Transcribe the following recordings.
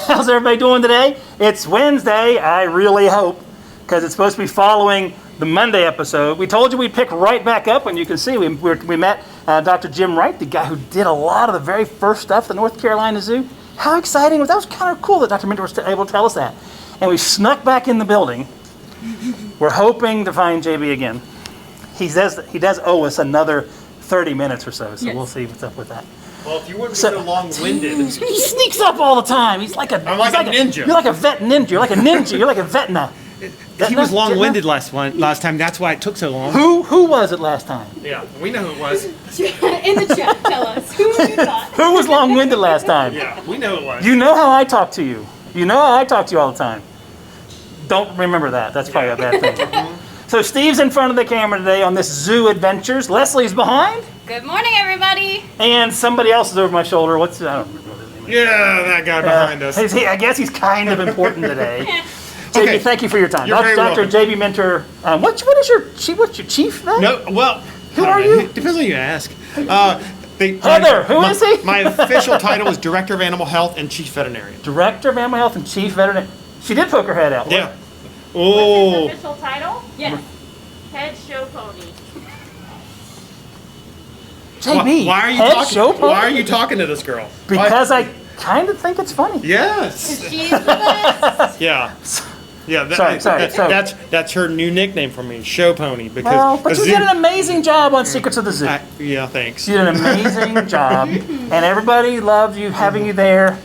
How's everybody doing today? It's Wednesday, I really hope, because it's supposed to be following the Monday episode. We told you we'd pick right back up, and you can see we met Dr. Jim Wright, the guy who did a lot of the very first stuff at the North Carolina Zoo. How exciting. That was kind of cool that Dr. Minter was able to tell us that. And we snuck back in the building. We're hoping to find JB again. He does owe us another 30 minutes or so yes. We'll see what's up with that. Well, if you wouldn't be so long-winded. He sneaks up all the time. He's like a ninja. You're like a vet ninja. You're like a ninja. You're like a vetna. He was long-winded last time. That's why it took so long. Who was it last time? Yeah, we know who it was. In the chat, tell us. Who you thought? Who was long-winded last time? Yeah, we know who it was. You know how I talk to you. You know how I talk to you all the time. Don't remember that. That's probably a bad thing. So Steve's in front of the camera today on this Zoo EDventures. Leslie's behind. Good morning, everybody. And somebody else is over my shoulder. I don't remember what his name is. Yeah, that guy behind us. I guess he's kind of important today. Okay. JB, thank you for your time. You're very Dr. welcome. JB Minter. What's your chief then? No, well, who are you? Depends on who you ask. Heather, who is he? My official title is Director of Animal Health and Chief Veterinarian. Director of Animal Health and Chief Veterinarian. She did poke her head out. Yeah. Oh. What's his official title? Yes. Head show pony. JB, why are you head talking? show pony? Why are you talking to this girl? Because I kind of think it's funny. Yes. She's the best. Yeah. Yeah, Sorry. That's her new nickname for me, Show Pony. Because but you did an amazing job on Secrets of the Zoo. Yeah, thanks. You did an amazing job, and everybody loved you, having you there.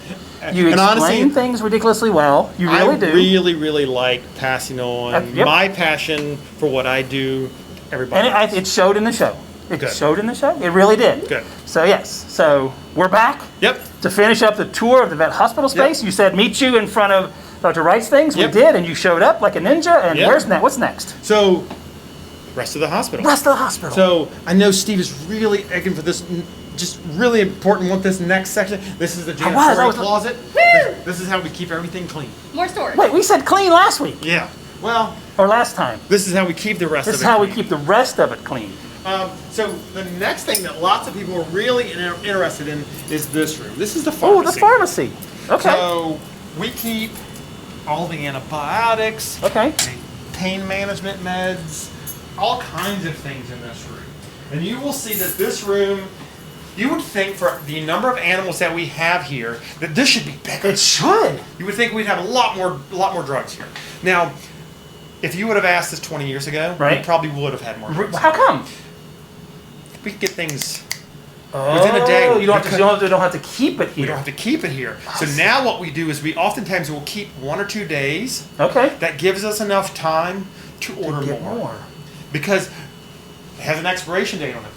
You explain things ridiculously well. You really do. I really like passing on my passion for what I do. Everybody. And it showed in the show. It showed in the show. It really did. Good. So yes. So we're back. Yep. To finish up the tour of the vet hospital space. Yep. You said meet you in front of Dr. Wright's things. Yep. We did, and you showed up like a ninja. And what's next? So, rest of the hospital. Rest of the hospital. So I know Steve is really egging for this. Just really important. Want this next section? This is the janitorial closet. This is how we keep everything clean. More storage. Wait, we said clean last week. Yeah. Well. Or last time. This is how we keep the rest of it. This is how we keep the rest of it clean. So the next thing that lots of people are really interested in is this room. This is the pharmacy. Oh, the pharmacy. Okay. So we keep all the antibiotics, pain management meds, all kinds of things in this room. And you will see that this room, you would think for the number of animals that we have here, that this should be bigger. It should. You would think we'd have a lot more drugs here. Now, if you would have asked this 20 years ago, we probably would have had more drugs. How come? We could get things within a day. You don't have to keep it here. We don't have to keep it here. So now what we do is we oftentimes will keep 1 or 2 days. Okay. That gives us enough time to order more. Because it has an expiration date on it.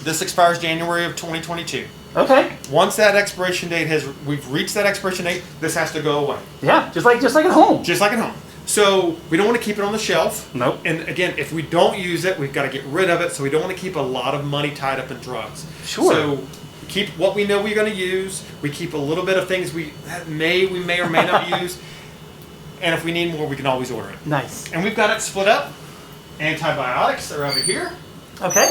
This expires January of 2022. Okay. Once that expiration date we've reached that expiration date, this has to go away. Yeah, just like at home. Just like at home. So we don't want to keep it on the shelf. Nope. And again, if we don't use it, we've got to get rid of it. So we don't want to keep a lot of money tied up in drugs. Sure. So we keep what we know we're going to use. We keep a little bit of things we may or may not use. And if we need more, we can always order it. Nice. And we've got it split up. Antibiotics are over here. Okay.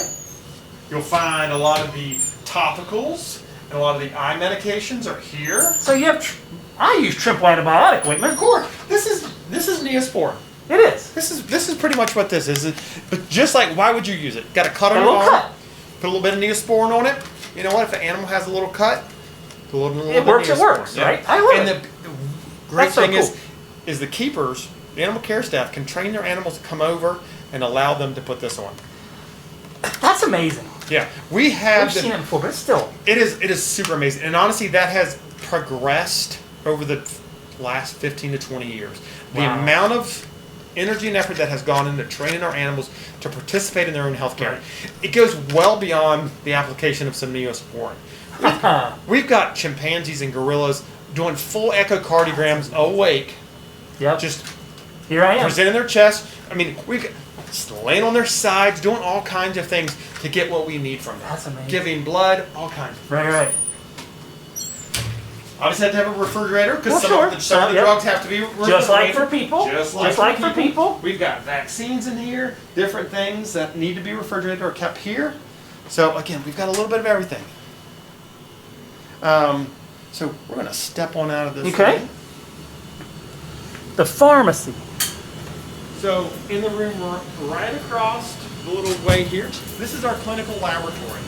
You'll find a lot of the topicals and a lot of the eye medications are here. So you have, I use triple antibiotic ointment. Of course, this is Neosporin. It is. This is pretty much what this is. But just like, why would you use it? Got a cut on your arm. Cut. Put a little bit of Neosporin on it. You know what? If an animal has a little cut, put a little it works. It works, right? I love it. And the great thing is the keepers, the animal care staff, can train their animals to come over and allow them to put this on. That's amazing. Yeah, we've seen it before, but still, it is super amazing. And honestly, that has progressed over the last 15 to 20 years. The amount of energy and effort that has gone into training our animals to participate in their own health care, it goes well beyond the application of some Neosporin. We've got chimpanzees and gorillas doing full echocardiograms awake. Yep. Just here I am. Presenting their chest. I mean, we've got just laying on their sides, doing all kinds of things to get what we need from them. That's amazing. Giving blood, all kinds of things. Right. Obviously, have to have a refrigerator because Well, some sure. of the Yep. drugs have to be refrigerated. Just like for people. Just like for people. We've got vaccines in here, different things that need to be refrigerated or kept here. So again, we've got a little bit of everything. So we're going to step on out of this. Okay. thing. The pharmacy. So in the room right across the little way here, this is our clinical laboratory.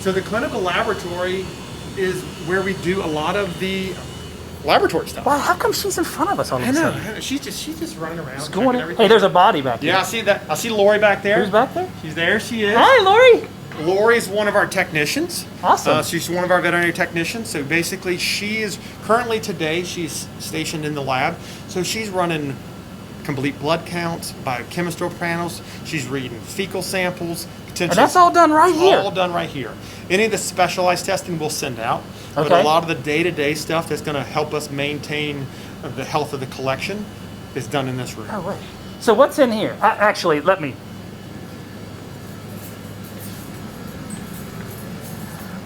So the clinical laboratory is where we do a lot of the laboratory stuff. Wow, how come she's in front of us all of I a know. sudden? She's just running around. What's checking going on? everything. Hey, there's a body back here. Yeah, I see that. I see Lori back there. Who's back there? She's there. She is. Hi, Lori. Lori's one of our technicians. Awesome. She's one of our veterinary technicians. So basically, she is currently today, she's stationed in the lab. So she's running complete blood counts, biochemical panels. She's reading fecal samples. And that's all done right here. All done right here. Any of the specialized testing we'll send out. But Okay. a lot of the day-to-day stuff that's going to help us maintain the health of the collection is done in this room. Oh, wait. So what's in here? Actually, let me.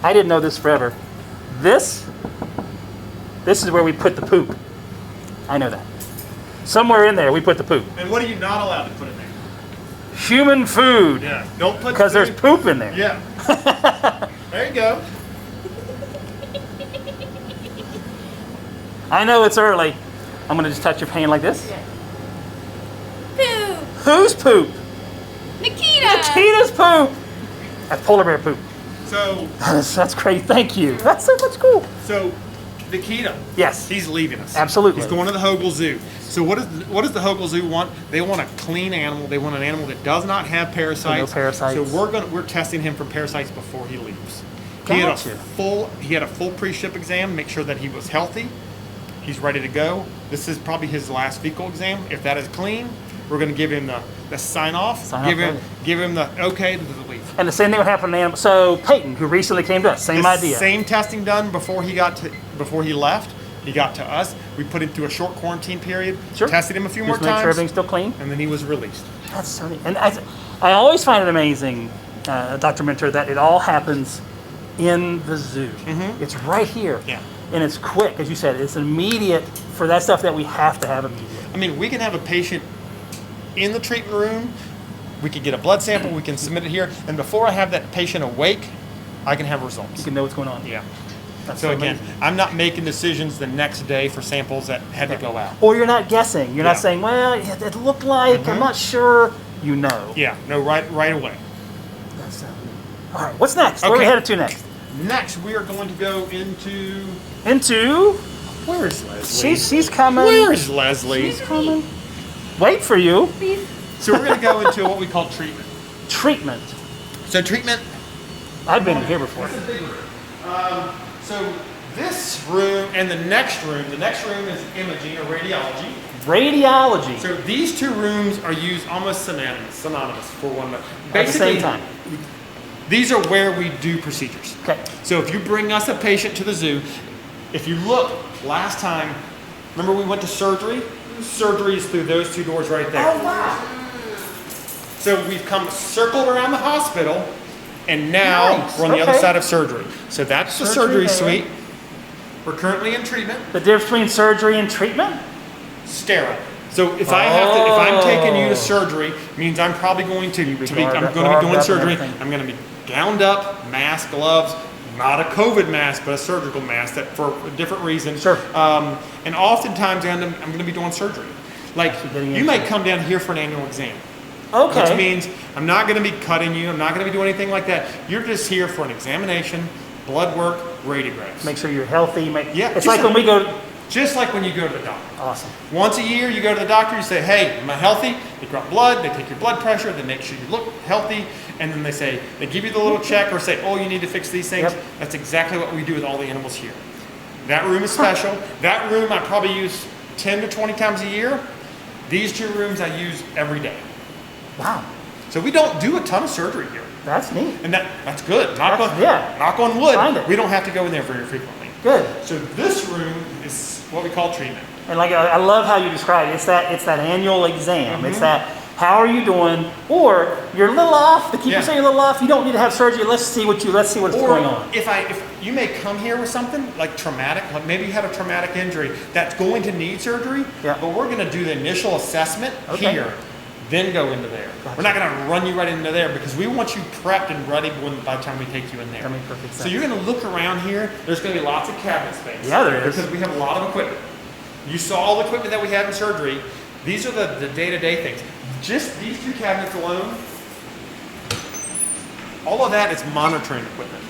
I didn't know this forever. This is where we put the poop. I know that. Somewhere in there we put the poop. And what are you not allowed to put in there? Human food. Yeah, don't put Because there's food- poop in there. Yeah. There you go. I know it's early. I'm going to just touch your hand like this. Poo! Whose poop? Nikita! Tina's poop. That's polar bear poop. So, That's great. Thank you. That's so much cool. so Nikita, Yes. he's leaving us. Absolutely. He's going to the Hogle Zoo. So what does the Hogle Zoo want? They want a clean animal. They want an animal that does not have parasites. No parasites. So we're testing him for parasites before he leaves. Gotcha. He had a full pre-ship exam, make sure that he was healthy. He's ready to go. This is probably his last fecal exam. If that is clean, we're going to give him the sign off. Give him the okay to leave. And the same thing would happen to animals. So Peyton, who recently came to us, same The idea. Same testing done before he left. He got to us. We put him through a short quarantine period. Sure. Tested him a few more Just make sure times, everything's still clean. and then he was released. That's so neat. And I always find it amazing, Dr. Mentor, that it all happens in the zoo. It's right here. Yeah. And it's quick, as you said. It's immediate for that stuff that we have to have immediate. I mean, we can have a patient in the treatment room. We can get a blood sample. We can submit it here, and before I have that patient awake, I can have results. You can know what's going on. Yeah. That's So again, amazing. I'm not making decisions the next day for samples that had to go out. Or you're not guessing. You're not Yeah. saying, well, it looked like, I'm not sure. You know. Yeah. No. Right away. That's so neat. All right, what's next? Where are we Okay. headed to next? Next, we are going to go into. Into. Where's Leslie? She's coming. Where's Leslie? She's coming. Wait for you. So we're going to go into what we call treatment. Treatment. So treatment. I've been here before. That's a big room. So this room and the next room is imaging or radiology. Radiology. So these two rooms are used almost synonymous for one another. At the same time. These are where we do procedures. Okay. So if you bring us a patient to the zoo, if you look last time, remember we went to surgery? Surgery is through those two doors right there. Oh, wow. So we've come circled around the hospital, and now Nice. we're on the other Okay. side of surgery. So that's the Surgery surgery there. suite. We're currently in treatment. The difference between surgery and treatment? Sterile. So if I'm taking you to surgery, means I'm probably going to be garbed doing up surgery. and everything. I'm going to be gowned up, mask, gloves, not a COVID mask, but a surgical mask that for a different reason. Sure. And oftentimes I'm going to be doing surgery. Like getting you into might it. come down here for an annual exam. Okay. Which means I'm not going to be cutting you. I'm not going to be doing anything like that. You're just here for an examination, blood work, radiographs. Make sure you're healthy. Yeah, It's just like when we go. Just like when you go to the doctor. Awesome. Once a year, you go to the doctor, you say, hey, am I healthy? They draw blood, they take your blood pressure, they make sure you look healthy, and then they give you the little check or say, oh, you need to fix these things. Yep. That's exactly what we do with all the animals here. That room is special. That room I probably use 10 to 20 times a year. These two rooms I use every day. Wow. So we don't do a ton of surgery here. That's neat. And that's good. Knock on Find wood. it. We don't have to go in there very frequently. Good. So this room is what we call treatment. And like I love how you describe it. It's that annual exam. It's that How are you doing? Or you're a little off. The keeper Yeah. saying you're a little off. You don't need to have surgery. Let's see what's going on. If you may come here with something like traumatic, like maybe you had a traumatic injury that's going to need surgery, Yeah. but we're going to do the initial assessment Okay. here, then go into there. Gotcha. We're not going to run you right into there because we want you prepped and ready by the time we take you in there. That makes perfect sense. So you're going to look around here. There's going to be lots of cabinet space. Yeah, there is. Because we have a lot of equipment. You saw all the equipment that we had in surgery. These are the day-to-day things. Just these two cabinets alone, all of that is monitoring equipment.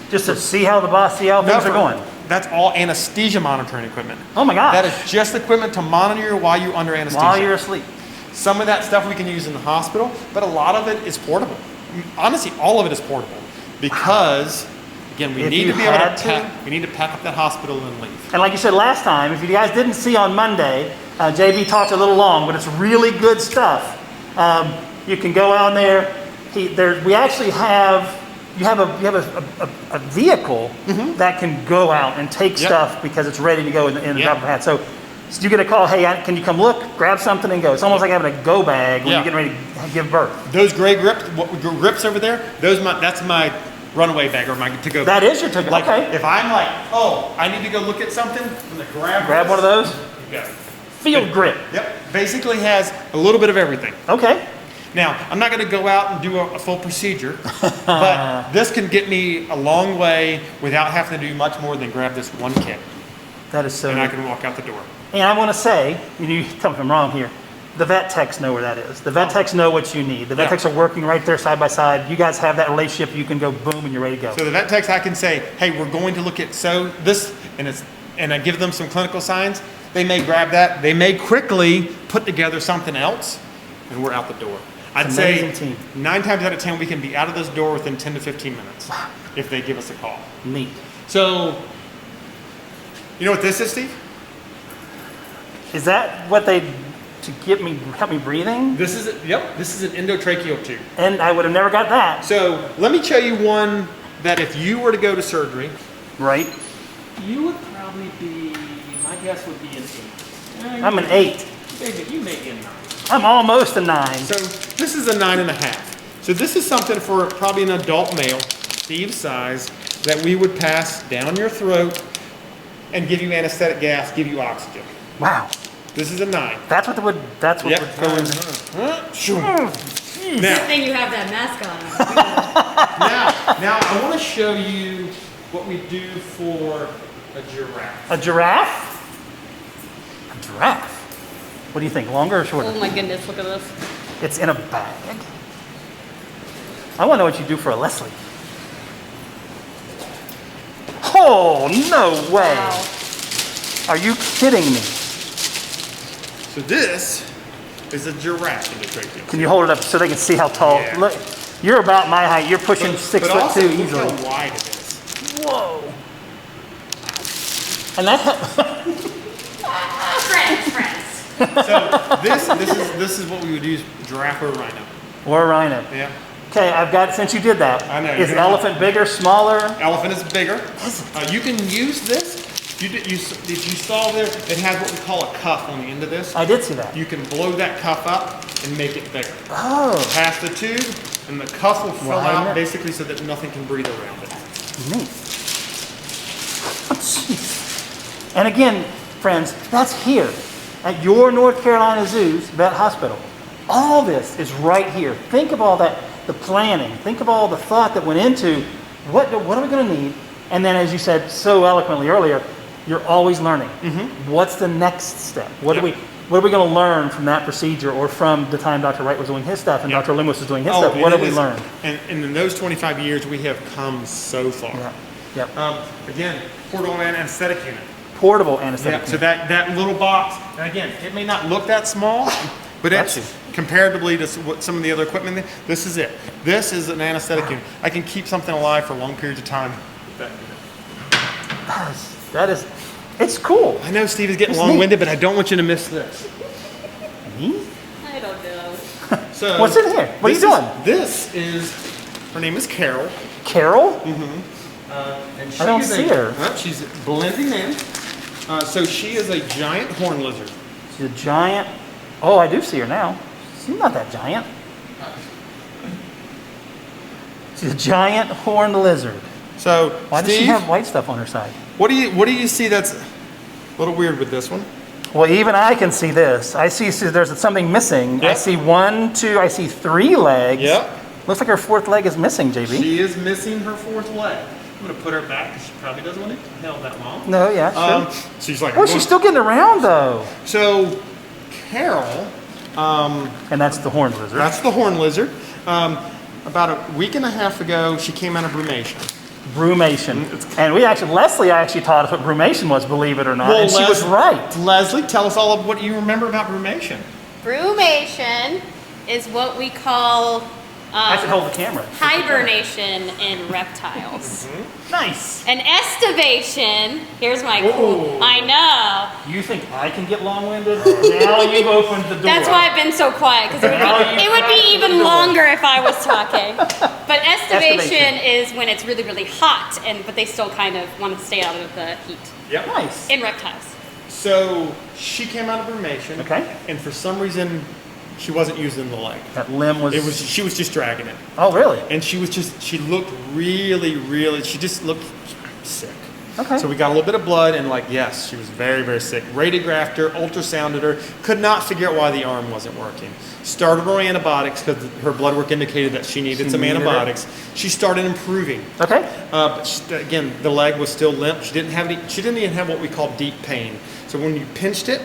Just to see how things are going. That's all anesthesia monitoring equipment. Oh my gosh. That is just equipment to monitor you while you're under anesthesia. While you're asleep. Some of that stuff we can use in the hospital, but a lot of it is portable. Honestly, all of it is portable because, again, we If need you to be able had to to. pack. We need to pack up that hospital and leave. And like you said last time, if you guys didn't see on Monday, JB talked a little long, but it's really good stuff. You can go out there. We actually have. You have a vehicle that can go out and take Yep. stuff because it's ready to go in the Yep. drop of a hat. So you get a call, hey, can you come look, grab something and go. It's almost like having a go bag when Yeah. you're getting ready to give birth. Those gray grips over there, that's my runaway bag or my to-go That bag. is your ticket. Like, Okay. if I'm like, oh, I need to go look at something, I'm gonna Grab one of those. Yeah. Field grip. Yep. Basically has a little bit of everything. Okay. Now, I'm not going to go out and do a full procedure, but this can get me a long way without having to do much more than grab this one kit, That is so and I neat. can walk out the door. And I want to say, you tell me if I'm wrong here, the vet techs know where that is. The vet techs know what you need. The vet Yeah. techs are working right there side by side. You guys have that relationship. You can go boom and you're ready to go. So the vet techs, I can say, hey, we're going to look at this, and I give them some clinical signs. They may grab that. They may quickly put together something else, and we're out the door. I'd say Amazing team. 9 times out of 10, we can be out of this door within 10 to 15 minutes if they give us a call. Neat. So, you know what this is, Steve? Is that what they to help me breathing? This is an endotracheal tube. And I would have never got that. So let me show you one that if you were to go to surgery, Right. you would probably be, my guess would be an 8. I'm an 8. You may be a 9. I'm almost a 9. So this is a 9.5. So this is something for probably an adult male, Steve's size, that we would pass down your throat and give you anesthetic gas, give you oxygen. Wow. This is a 9. That's what would go in. Now, Good thing you have that mask on. now I want to show you what we do for a giraffe. A giraffe? A giraffe? What do you think? Longer or shorter? Oh my goodness, look at this. It's in a bag. I want to know what you do for a Leslie. Oh, no way. Wow. Are you kidding me? So this is a giraffe endotracheal. Can you hold it up so they can see how tall? Yeah. Look, you're about my height. You're pushing 6'2" also, look easily. how wide it is. Whoa. And that Friends. So this is what we would use giraffe or rhino. or rhino. Yeah. Okay, I've got, since you did that, I know, is you're elephant bigger, smaller? Elephant is bigger. You can use this. If you saw there, it has what we call a cuff on the end of this. I did see that. You can blow that cuff up and make it bigger. Oh, Pass the tube, and the cuff will fill Widen out it. basically so that nothing can breathe around it. neat. Jeez. And again, friends, that's here at your North Carolina Zoo's vet hospital. All this is right here. Think of all that, the planning. Think of all the thought that went into what are we going to need? And then, as you said so eloquently earlier, you're always learning. What's the next step? What are we going to learn from that procedure, or from the time Dr. Wright was doing his stuff and Yep. Dr. Loomis was doing his Oh, stuff? and What have it we is- learned? And in those 25 years, we have come so far. Yeah. Yep. Again, portable anesthetic unit. Portable anesthetic. Yeah, so that little box, and again, it may not look that small, but Bless it's comparatively to what some of the other equipment, this is it. This is an anesthetic unit. I can keep something alive for long periods of time with that unit. That is, it's cool. I know Steve is getting It's long-winded, but I don't want you to miss this. Neat. I don't know. So What's in here? What are you doing? This is, her name is Carol. Carol? And I don't is see her. She's blending in. So she is a giant horn lizard. She's a giant. Oh, I do see her now. She's not that giant. She's a giant horned lizard. So, Why does she Steve, have white stuff on her side? what do you see that's a little weird with this one? Well, even I can see this. I see there's something missing. I Yep. see 1, 2, I see 3 legs. Yep. Looks like her 4th leg is missing, JB. She is missing her 4th leg. I'm gonna put her back because she probably doesn't want to be held that long. No, yeah, sure. She's like, Oh, she's still getting around though. So, Carol, And that's the horned lizard. that's the horn lizard. About a week and a half ago, she came out of brumation. Brumation. And Leslie actually taught us what brumation was, believe it or not. And she was right. Leslie, tell us all of what you remember about brumation. Brumation is what we call I should hold the camera. hibernation in reptiles. Nice. And estivation, here's my cool, Ooh. I know. You think I can get long-winded? Now you've opened the door. That's why I've been so quiet, because it would be even longer if I was talking. But estivation is when it's really, really hot, but they still kind of want to stay out of the heat Yep. Nice. in reptiles. So she came out of brumation. Okay. And for some reason, she wasn't using the leg. That limb was... She was just dragging it. Oh, really? And she looked really, she just looked sick. Okay. So we got a little bit of blood and yes, she was very, very sick. Radiographed her, ultrasounded her, could not figure out why the arm wasn't working. Started her antibiotics because her blood work indicated that she needed some antibiotics. She started improving. Okay. But again, the leg was still limp. She didn't even have what we call deep pain. So when you pinched it,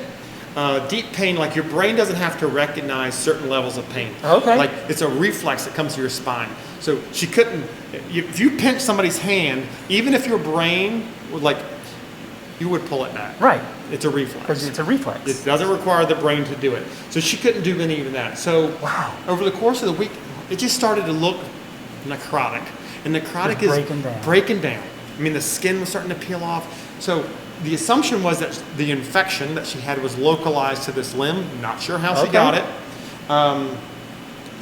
deep pain, like your brain doesn't have to recognize certain levels of pain. Okay. Like it's a reflex that comes to your spine. So she couldn't, if you pinch somebody's hand, even if your brain would you would pull it back. Right. It's a reflex. Because it's a reflex. It doesn't require the brain to do it. So she couldn't do any of that. So Wow. over the course of the week, it just started to look necrotic. And necrotic is breaking down. I mean, the skin was starting to peel off. So the assumption was that the infection that she had was localized to this limb. Not sure how she got it.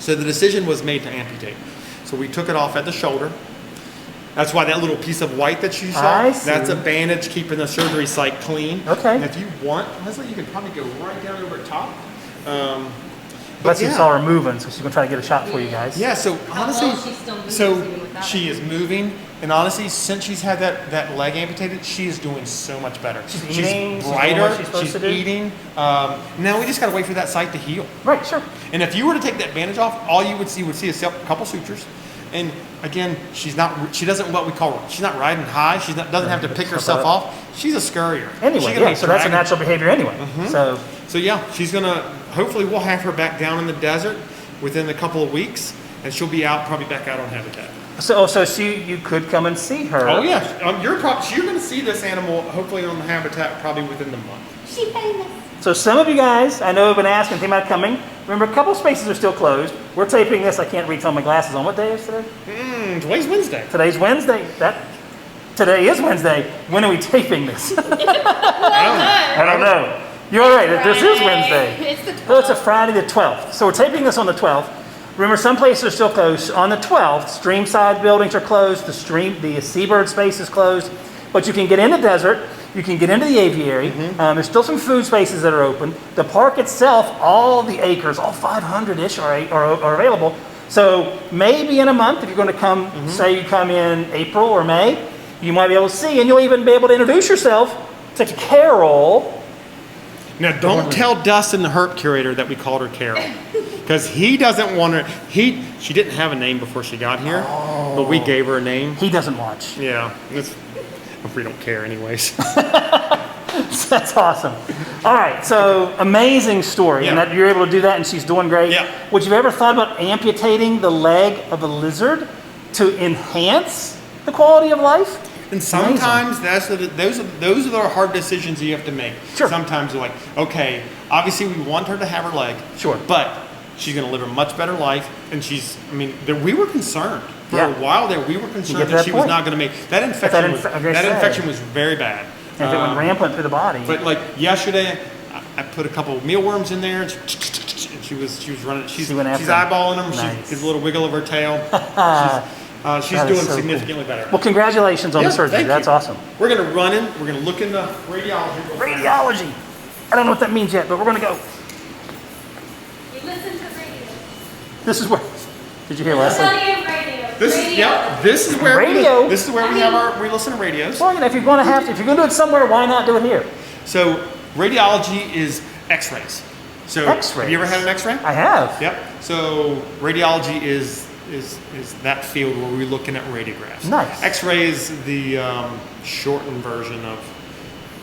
So the decision was made to amputate. So we took it off at the shoulder. That's why that little piece of white that you saw, I see. that's a bandage keeping the surgery site clean. Okay. And if you want, Leslie, you can probably go right down over top. Leslie saw her moving, so she's going to try to get a shot for you guys. Yeah, so honestly, well she's still moving even without she is moving. And honestly, since she's had that leg amputated, she is doing so much better. She's eating, she's doing brighter, what she's supposed to do. eating. Now we just got to wait for that site to heal. Right, sure. And if you were to take that bandage off, all you would see a couple sutures. And again, she's not riding high. She doesn't have to pick herself off. She's a scurrier. Anyway, She's gonna be so that's a dragging. natural behavior anyway. So yeah, she's gonna, hopefully we'll have her back down in the desert within a couple of weeks, and she'll be probably back out on habitat. So you could come and see her. Oh yeah, you're gonna see this animal hopefully on the habitat probably within the month. She famous. So some of you guys, I know, have been asking, thinking about coming. Remember, a couple spaces are still closed. We're taping this. I can't read some of my glasses on. What day is today? Today's Wednesday. Today's Wednesday. Today is Wednesday. When are we taping this? I don't know. You're right. This is Wednesday. It's the 12th. Oh, it's a Friday the 12th. So we're taping this on the 12th. Remember, some places are still closed. On the 12th, streamside buildings are closed. The seabird space is closed. But you can get in the desert. You can get into the aviary. There's still some food spaces that are open. The park itself, all the acres, all 500-ish are available. So maybe in a month, if you're going to come, say you come in April or May, you might be able to see, and you'll even be able to introduce yourself to Carol. Now, don't tell Dustin, the herp curator, that we called her Carol, because he doesn't want her. She didn't have a name before she got here, but we gave her a name. He doesn't watch. Yeah, we don't care anyways. That's awesome. All right, so amazing story, and that you're able to do that, and she's doing great. Yeah. Would you ever thought about amputating the leg of a lizard to enhance the quality of life? And sometimes those are the hard decisions you have to make. Sure. Sometimes you're like, okay, obviously we want her to have her leg. Sure. But she's going to live a much better life, and we were concerned. For a while there, we were concerned that she was not going to make that infection. Infection was very bad. And if it went rampant through the body. But like yesterday, I put a couple of mealworms in there, and she was running. She's eyeballing them. Nice. She gives a little wiggle of her tail. She's doing significantly better. Well, congratulations on the surgery. That's awesome. We're going to run in. We're going to look into radiology. Radiology. I don't know what that means yet, but we're going to go. You listen to This is where. Did you hear Leslie? This is where Radio? this is where we listen to radios. Well, if you're going to do it somewhere, why not do it here? So radiology is X-rays. So X-rays. have you ever had an X-ray? I have. Yep. So radiology is that field where we're looking at radiographs. Nice. X-ray is the shortened version of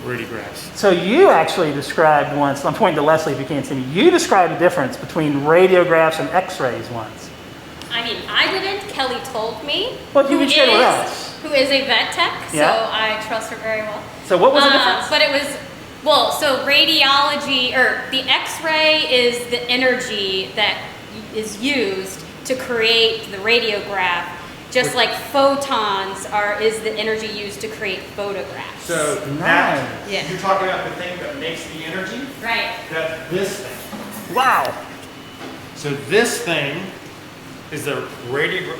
radiographs. So you actually described once, I'm pointing to Leslie if you can't see me, you described the difference between radiographs and X-rays once. I mean, I didn't. Kelly told me. Well, you can share with us. Who is a vet tech, so Yeah. I trust her very well. So what was the difference? But it was, so radiology, or the X-ray is the energy that is used to create the radiograph, just like photons is the energy used to create photographs. So Nice. Yeah. you're talking about the thing that makes the energy? Right. That's this thing. Wow. So this thing is the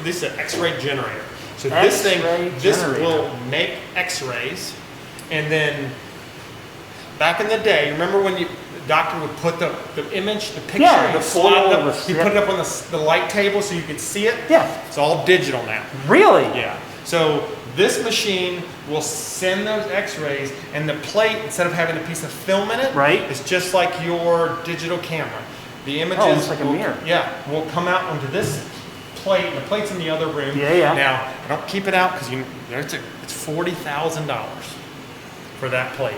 this is an X-ray generator. So this X-ray this generator. will make X-rays, and then back in the day, remember when the doctor would put the image, the picture, Yeah, he'd the slide foil it up, was- he'd yeah. put it up on the light table so you could see it. Yeah. It's all digital now. Really? Yeah. So this machine will send those X-rays, and the plate, instead of having a piece of film in it, Right. it's just like your digital camera. The images almost like a will, mirror. Yeah, will come out onto this plate. And the plate's in the other room. Yeah, yeah. Now, don't keep it out because it's $40,000 for that plate.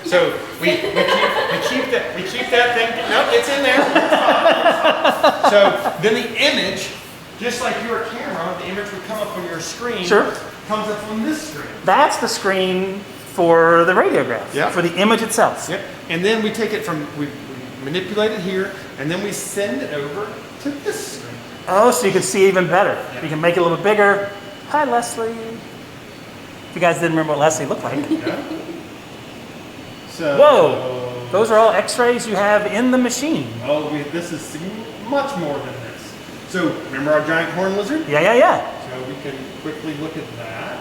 So we keep that thing. No, it's in there. So then the image, just like your camera, the image would come up on your screen. Sure. Comes up on this screen. That's the screen for the radiograph. Yeah. For the image itself. Yep. And then we take it we manipulate it here, and then we send it over to this screen. Oh, so you can see even better. Yeah. You can make it a little bit bigger. Hi, Leslie. If you guys didn't remember what Leslie looked like. Yeah. So. Whoa. Those are all X-rays you have in the machine. Oh, this is much more than this. So remember our giant horn lizard? Yeah, yeah, yeah. So we can quickly look at that.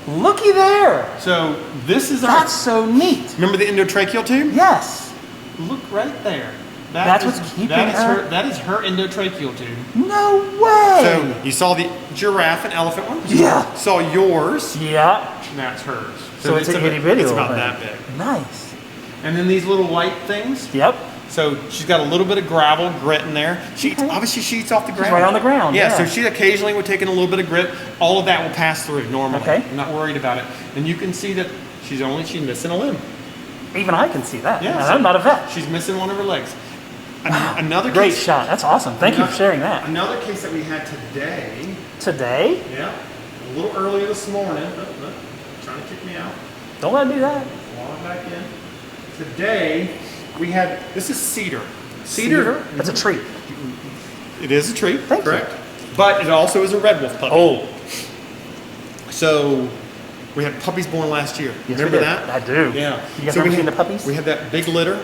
Looky there. So this is That's so neat. Remember the endotracheal tube? Yes. Look right there. That's what's keeping her- That is her endotracheal tube. No way. So you saw the giraffe and elephant one? Yeah. Saw yours, Yeah. and that's hers. So it's a about- itty bitty It's little about thing. that big. Nice. And then these little white things. Yep. So she's got a little bit of gravel, grit in there. Okay. Obviously she eats off the ground. right on the ground, yeah. So she occasionally would take in a little bit of grit. All of that will pass through normally. Okay. I'm not worried about it. And you can see that she's missing a limb. Even I can see that. Yeah, And so- I'm not a vet. She's missing one of her legs. Wow. Another Great case, shot. That's awesome. Thank you for sharing that. Another case that we had today. Today? Yeah. A little earlier this morning. Trying to kick me out. Don't let him do that. Log back in. Today we had. This is Cedar. Cedar? That's a tree. It is a tree. Thank you. correct. But it also is a red wolf puppy. Oh. So we had puppies born last year. Yes, Remember we did. that? I do. Yeah. You guys So ever we seen had- the puppies? We had that big litter.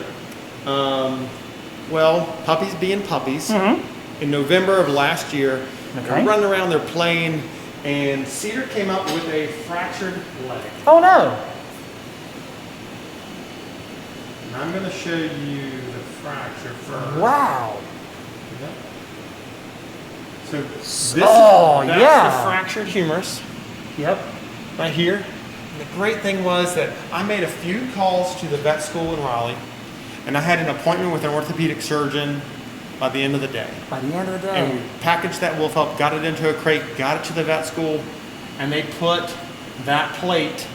Puppies being puppies. Mhm. In November of last year, Okay. they're running around, they're playing, and Cedar came up with a fractured leg. Oh no. And I'm going to show you the fracture first. Wow. Yep. So this Oh, that's yeah. the fractured humerus Yep. right here. And the great thing was that I made a few calls to the vet school in Raleigh, and I had an appointment with an orthopedic surgeon by the end of the day. By the end of the And day. we packaged that wolf up, got it into a crate, got it to the vet school, and they put that plate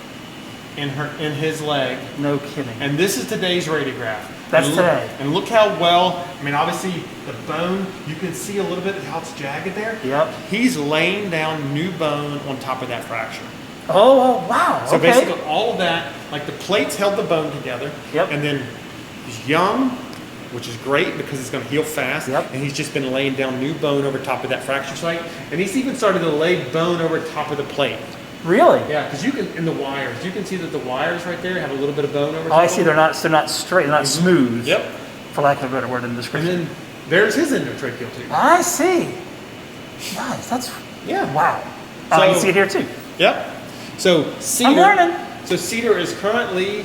in his leg. No kidding. And this is today's radiograph. That's And look- today. And look how well, I mean, obviously the bone, you can see a little bit how it's jagged there. Yep. He's laying down new bone on top of that fracture. Oh, wow. So okay. basically all of that, like the plates held the bone together. Yep. And then he's young, which is great because it's going to heal fast. Yep. And he's just been laying down new bone over top of that fracture site. And he's even started to lay bone over top of the plate. Really? Yeah, because you can, in the wires, you can see that the wires right there have a little bit of bone over Oh, top I of see. them. They're not straight. They're not smooth. Yep. For lack of a better word in the And description. then there's his endotracheal tube. I see. Nice. That's Yeah. wow. Oh, I can So- see it here too. Yep. So Cedar. I'm learning. So Cedar is currently,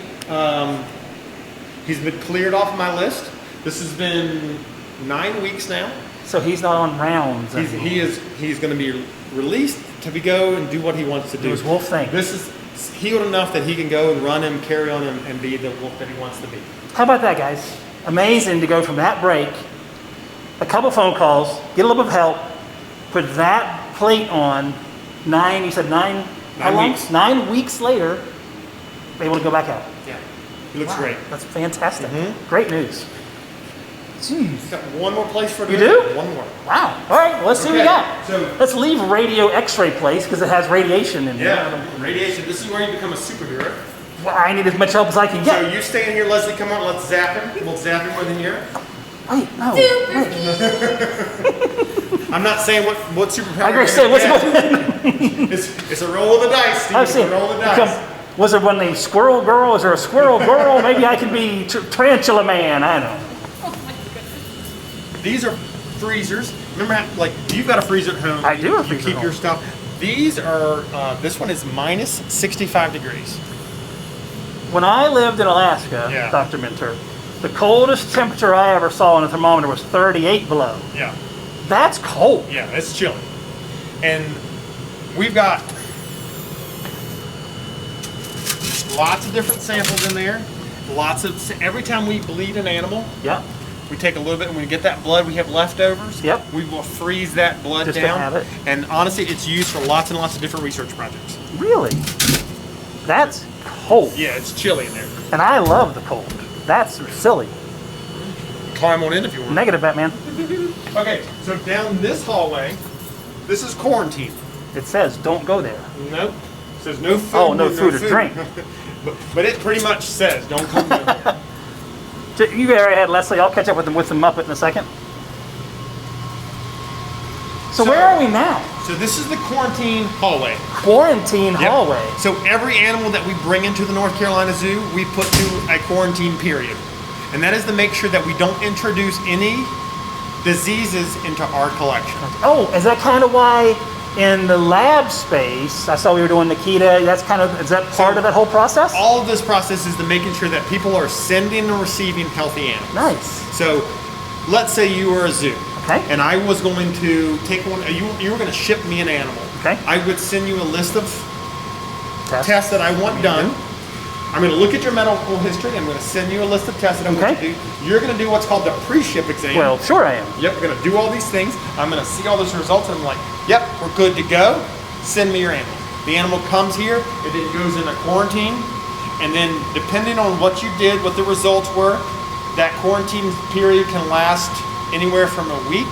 he's been cleared off my list. This has been 9 weeks now. So he's not on rounds. He's going to be released to go and do what he wants to do. Do his wolf thing. This is healed enough that he can go and run him, carry on him, and be the wolf that he wants to be. How about that, guys? Amazing to go from that break, a couple phone calls, get a little bit of help, put that plate on, you said nine, how long? weeks. 9 weeks later, able to go back out. Yeah. He looks Wow, great. That's fantastic. Mhm. Great news. Jeez. Got one more place for You do? One more. Wow. All right, well, let's see what we Okay, got. so- Let's leave radio x-ray place because it has radiation in there. Yeah, radiation. This is where you become a superhero. Well, I need as much help as I can So get. you stay in here, Leslie. Come on, let's zap him. We'll zap him within here. Wait, no. Super Wait. I'm not saying what superpower. I agree. you're Say, gonna what's get. going It's a roll of the dice, Steve. I've It's seen. a roll of the dice. Was there one named Squirrel Girl? Is there a Squirrel Girl? Maybe I can be Tarantula Man. I don't know. These are freezers. Remember, how, like you've got a freezer at home. I do have a You freezer keep at your home. stuff. These are. This one is minus 65 degrees. When I lived in Alaska, Yeah. Dr. Minter, the coldest temperature I ever saw on a thermometer was 38 below. Yeah. That's cold. Yeah, it's chilly. And we've got lots of different samples in there. Every time we bleed an animal, Yep. we take a little bit, and when we get that blood, we have leftovers. Yep. We will freeze that blood Just to down. have it. And honestly, it's used for lots and lots of different research projects. Really? That's cold. Yeah, it's chilly in there. And I love the cold. That's silly. Climb on in if you want. Negative, Batman. Okay, so down this hallway, this is quarantine. It says don't go there. Nope. It says no food. Oh, no food or drink. but it pretty much says don't come down there. You go right ahead, Leslie. I'll catch up with the Muppet in a second. So where are we now? So this is the quarantine hallway. Quarantine Yep. hallway. So every animal that we bring into the North Carolina Zoo, we put through a quarantine period. And that is to make sure that we don't introduce any diseases into our collection. Oh, is that kind of why in the lab space, I saw we were doing Nikita, is that part of that whole process? All of this process is to making sure that people are sending and receiving healthy animals. Nice. So let's say you were a zoo. Okay. And I was going to take one, you were going to ship me an animal. Okay. I would send you a list of tests that I want done. I'm going to look at your medical history. I'm going to send you a list of tests that I'm going to do. You're going to do what's called the pre-ship exam. Well, sure I am. Yep, we're going to do all these things. I'm going to see all those results, and I'm like, yep, we're good to go. Send me your animal. The animal comes here, it then goes into quarantine, and then depending on what you did, what the results were, that quarantine period can last anywhere from a week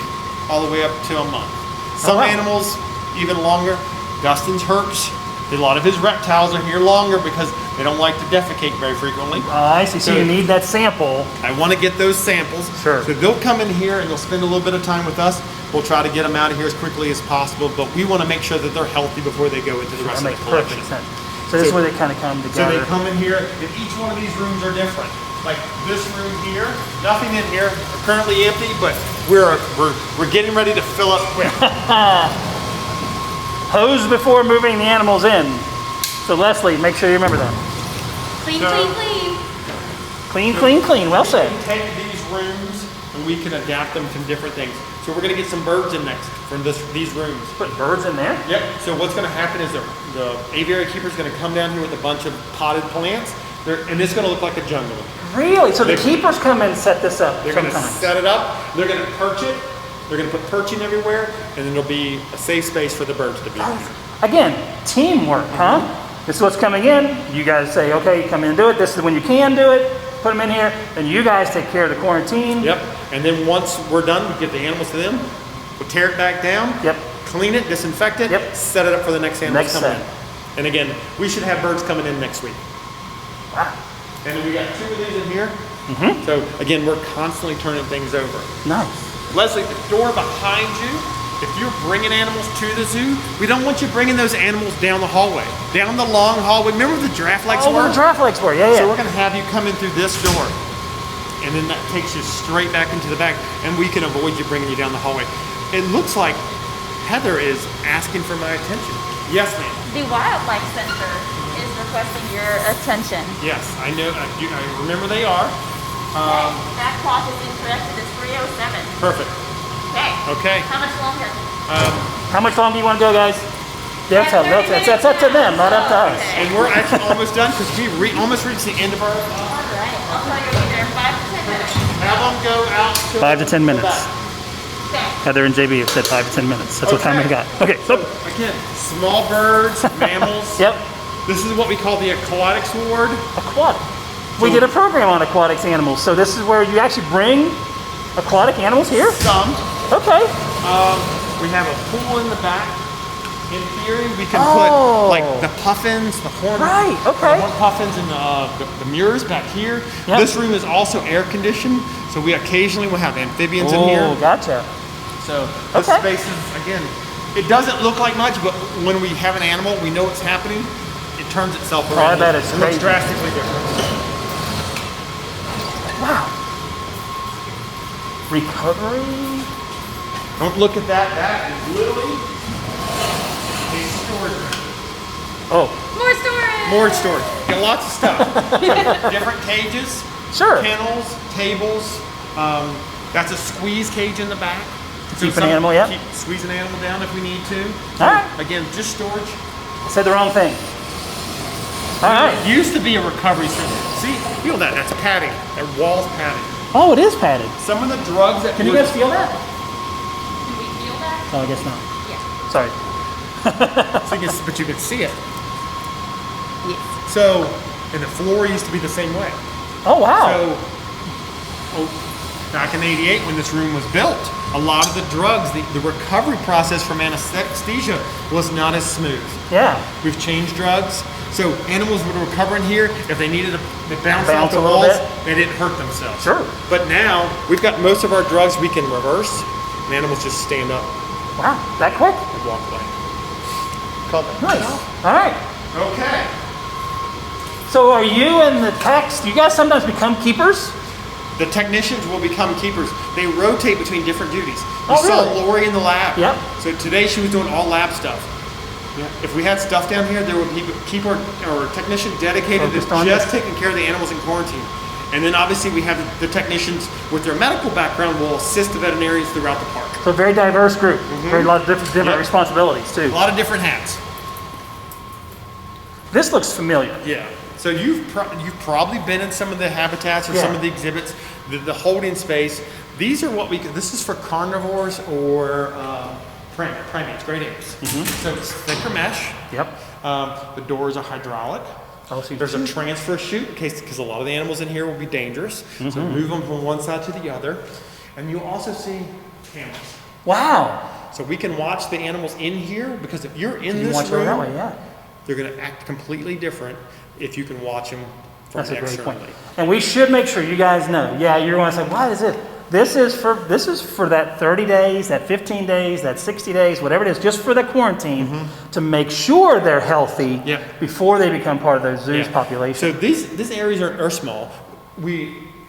all the way up to a month. Some wow. animals even longer. Dustin's herps, a lot of his reptiles are here longer because they don't like to defecate very frequently. I see. So you need that sample. I want to get those samples. Sure. So they'll come in here and they'll spend a little bit of time with us. We'll try to get them out of here as quickly as possible, but we want to make sure that they're healthy before they go into the rest That of makes the collection. perfect sense. So this is where they kind of come So together. they come in here, and each one of these rooms are different. Like this room here, nothing in here, currently empty, but we're getting ready to fill up quick. Hose before moving the animals in. So Leslie, make sure you remember that. Clean, So- clean, clean. Clean, clean, clean. Well said. We can take these rooms and we can adapt them to different things. So we're going to get some birds in next from these rooms. Put birds in there. Yep. So what's going to happen is the aviary keeper is going to come down here with a bunch of potted plants, and it's going to look like a jungle. Really? So the They- keepers come and set this up They're going to sometimes. set it up. They're going to perch it. They're going to put perching everywhere, and then there'll be a safe space for the birds to be. Again, teamwork, huh? This is what's coming in. You guys say, okay, come in and do it. This is when you can do it. Put them in here. Then you guys take care of the quarantine. Yep. And then once we're done, we give the animals to them. We'll tear it back down. Yep. Clean it, disinfect it. Yep. Set it up for the next animal Next to come set. in. And again, we should have birds coming in next week. Wow. And then we got 2 of these in here. So again, we're constantly turning things over. Nice. Leslie, the door behind you, if you're bringing animals to the zoo, we don't want you bringing those animals down the hallway, down the long hallway. Remember the giraffe legs Oh, were? where the giraffe legs were. Yeah, So yeah. we're gonna have you come in through this door, and then that takes you straight back into the back, and we can avoid you bringing you down the hallway. It looks like Heather is asking for my attention. Yes, ma'am. The Wildlife Center is requesting your attention. Yes, I know. I remember they are. Aquatics is interested is 307. Perfect. Okay. Okay. How much longer? How much longer do you want to go, guys? That's up to them, not up to us. And we're actually almost done because we almost reached the end of our. All right. I'll tell you be there in 5 to 10 minutes. Have them go out. 5 to 10 minutes. Okay. Heather and JB have said 5 to 10 minutes. That's what time we got. Okay, so Again, small birds, mammals. yep, This is what we call the aquatics ward. aquatic. We did a program on aquatics animals. So this is where you actually bring aquatic animals here? Some. Okay. We have a pool in the back. In theory, we can Oh. put like the puffins, the horn, Right, okay. horn puffins, and the mirrors back here. Yep. This room is also air conditioned, so we occasionally will have amphibians in here. Oh, gotcha. So this Okay. space is, again, it doesn't look like much, but when we have an animal, we know what's happening. It turns itself around. I bet it's and looks crazy. drastically different. Wow. Recovery. Don't look at that. That is literally a storage room. Oh, More storage. More storage. Got lots of stuff. Different cages, sure. kennels, tables. That's a squeeze cage in the back. Keep an animal, yeah. Keep squeeze an animal down if we need to. All right. Again, just storage. Said the wrong thing. All right. It used to be a recovery center. See, feel that. That's padding. That wall's padding. Oh, it is padded. Some of the drugs that Can you would- guys feel that? Can we feel that? Oh, I guess not. Yeah. Sorry. So you can- but you can see it. Yes. So, and the floor used to be the same way. Oh, wow. So, back in '88 when this room was built, a lot of the drugs, the recovery process from anesthesia was not as smooth. Yeah. We've changed drugs. So animals would recover in here. If they needed to bounce off Bounce the a little walls, bit. they didn't hurt themselves. Sure. But now, we've got most of our drugs we can reverse, and animals just stand up Wow. That quick? and walk away. Call that. Nice. All right. Okay. So are you and the techs, do you guys sometimes become keepers? The technicians will become keepers. They rotate between different duties. You Oh, saw really? Lori in the lab. Yep. So today she was doing all lab stuff. If we had stuff down here, there would be a keeper or a technician dedicated to Focused on just taking care of the animals in quarantine. And then obviously we have the technicians with their medical background will assist the veterinarians throughout the park. So a very diverse group. Very lot of different Yep. responsibilities A too. lot of different hats. This looks familiar. Yeah. So you've probably been in some of the habitats or some Yeah. of the exhibits, the holding space. These are what this is for carnivores or primates, great apes. So it's thicker mesh. Yep. The doors are hydraulic. Oh, so There's a transfer chute in case, because a lot of the animals in here will be dangerous. So move them from one side to the other. And you'll also see cameras. Wow. So we can watch the animals in here, because if you're in You this watch it room, that way, yeah. they're going to act completely different if you can watch them from That's a great point. externally. And we should make sure you guys know. Yeah, you're going to say, "Why is it?" This is for that 30 days, that 15 days, that 60 days, whatever it is, just for the quarantine to make sure they're healthy Yep. before they become part of the zoo's Yeah. population. So these areas are small.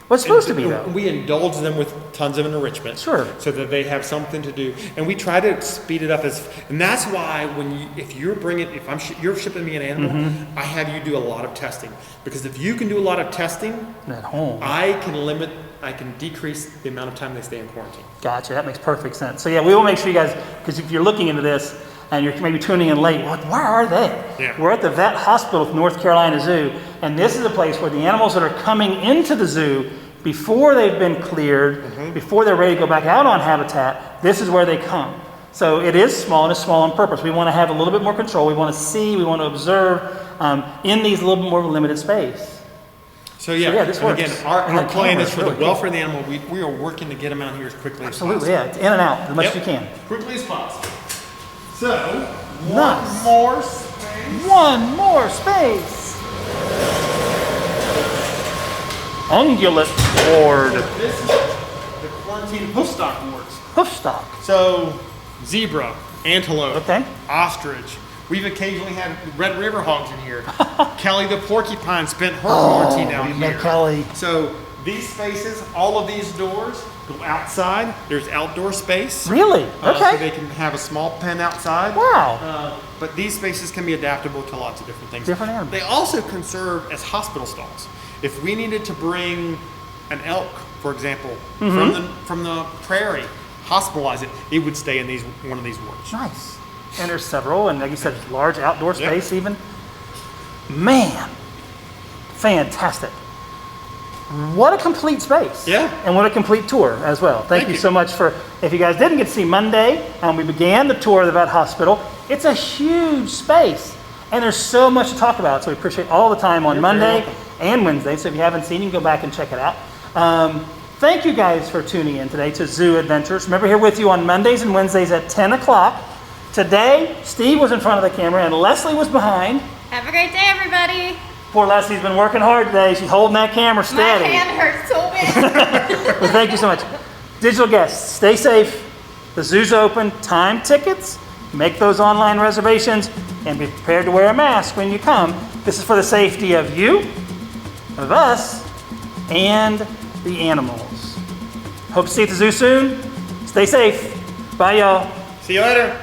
What's supposed to be, though? We indulge them with tons of enrichment, Sure. so that they have something to do, and we try to speed it up and that's why if you're shipping me an animal, I have you do a lot of testing, because if you can do a lot of testing, At home. I can decrease the amount of time they stay in quarantine. Gotcha. That makes perfect sense. So yeah, we will make sure you guys, because if you're looking into this and you're maybe tuning in late, where are they? Yeah. We're at the Vet Hospital at North Carolina Zoo, and this is a place where the animals that are coming into the zoo before they've been cleared, before they're ready to go back out on habitat, this is where they come. So it is small, and it's small on purpose. We want to have a little bit more control. We want to see, we want to observe in these little bit more limited space. So yeah, yeah, this and again, works. our And the plan camera's is for really the welfare of the animal. We are working to get them out here as quickly as possible. Absolutely, yeah. It's in and out as much as you can. Quickly as possible. So, Nice. one more space. One more space. Ungulate ward. This is the quarantine hoofstock wards. Hoofstock. So, zebra, antelope, Okay. ostrich. We've occasionally had red river hogs in here. Kelly the porcupine spent her quarantine Oh, down we here. met Kelly. So these spaces, all of these doors go outside. There's outdoor space. Really? So Okay. they can have a small pen outside. Wow. But these spaces can be adaptable to lots of different things. Different animals. They also can serve as hospital stalls. If we needed to bring an elk, for example, from the prairie, hospitalize it, it would stay in one of these wards. Nice. And there's several, and like you said, large outdoor Yeah. space even. Man, fantastic. What a complete space. Yeah. And what a complete tour as well. Thank you so much for, if you guys didn't get to see Monday, we began the tour of the vet hospital. It's a huge space, and there's so much to talk about, so we appreciate all the time on Monday and Wednesday, so if you haven't seen it, you can go back and check it out. Thank you guys for tuning in today to Zoo Adventures. Remember, here with you on Mondays and Wednesdays at 10 o'clock. Today, Steve was in front of the camera and Leslie was behind. Have a great day, everybody. Poor Leslie's been working hard today. She's holding that camera My steady. hand hurts so bad. Well, thank you so much. Digital guests, stay safe. The zoo's open. Time tickets. Make those online reservations and be prepared to wear a mask when you come. This is for the safety of you, of us, and the animals. Hope to see you at the zoo soon. Stay safe. Bye, y'all. See you later.